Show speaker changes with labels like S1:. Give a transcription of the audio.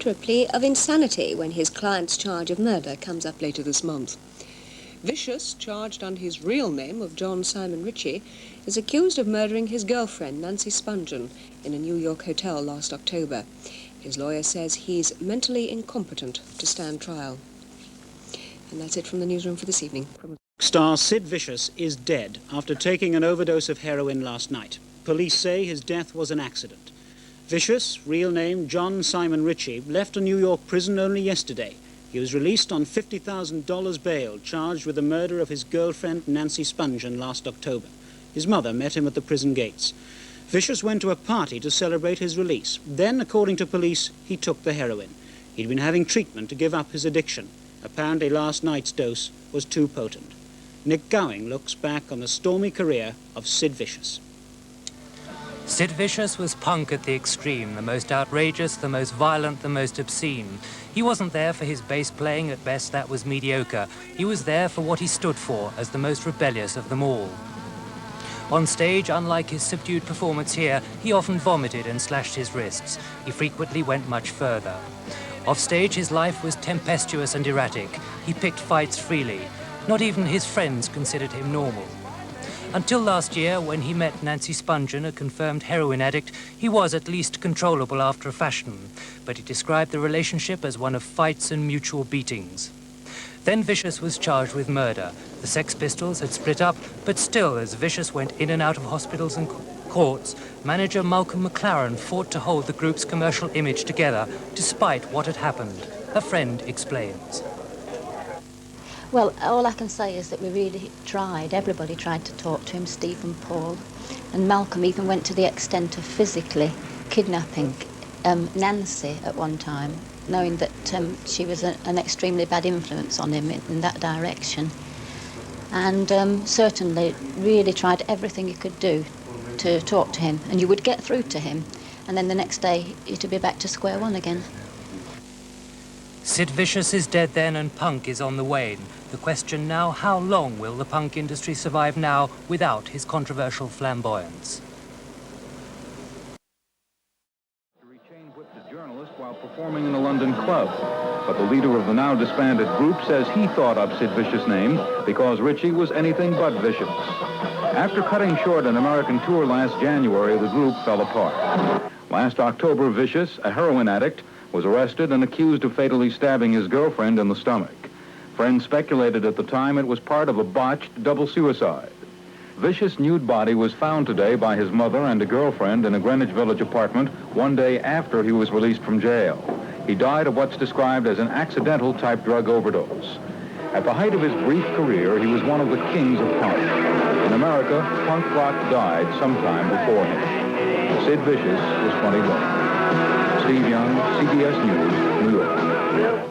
S1: To a plea of insanity when his client's charge of murder comes up later this month. Vicious, charged under his real name of John Simon Ritchie, is accused of murdering his girlfriend, Nancy Spungen, in a New York hotel last October. His lawyer says he's mentally incompetent to stand trial. And that's it from the newsroom for this evening.
S2: Star Sid Vicious is dead after taking an overdose of heroin last night. Police say his death was an accident. Vicious, real name John Simon Ritchie, left a New York prison only yesterday. He was released on $50,000 bail, charged with the murder of his girlfriend Nancy Spungen last October. His mother met him at the prison gates. Vicious went to a party to celebrate his release. Then, according to police, he took the heroin. He'd been having treatment to give up his addiction. Apparently last night's dose was too potent. Nick Gowing looks back on the stormy career of Sid Vicious.
S3: Sid Vicious was punk at the extreme, the most outrageous, the most violent, the most obscene. He wasn't there for his bass playing, at best that was mediocre. He was there for what he stood for, as the most rebellious of them all. On stage, unlike his subdued performance here, he often vomited and slashed his wrists. He frequently went much further. Off stage, his life was tempestuous and erratic. He picked fights freely. Not even his friends considered him normal. Until last year, when he met Nancy Spungen, a confirmed heroin addict, he was at least controllable after a fashion, but he described the relationship as one of fights and mutual beatings. Then Vicious was charged with murder. The Sex Pistols had split up, but still, as Vicious went in and out of hospitals and courts, manager Malcolm McLaren fought to hold the group's commercial image together, despite what had happened. A friend explains.
S4: Well, all I can say is that we really tried. Everybody tried to talk to him, Steve and Paul. And Malcolm even went to the extent of physically kidnapping Nancy at one time, knowing that she was an extremely bad influence on him in that direction. And certainly really tried everything he could do to talk to him. And you would get through to him, and then the next day you'd be back to square one again.
S3: Sid Vicious is dead then and punk is on the wane. The question now, how long will the punk industry survive now without his controversial flamboyance?
S5: Chain whipped a journalist while performing in a London club. But the leader of the now disbanded group says he thought up Sid Vicious' name because Ritchie was anything but vicious. After cutting short an American tour last January, the group fell apart. Last October, Vicious, a heroin addict, was arrested and accused of fatally stabbing his girlfriend in the stomach. Friends speculated at the time it was part of a botched double suicide. Vicious' nude body was found today by his mother and a girlfriend in a Greenwich Village apartment one day after he was released from jail. He died of what's described as an accidental type drug overdose. At the height of his brief career, he was one of the kings of punk. In America, punk rock died sometime before him. Sid Vicious was 21. Steve Young, CBS News, New York.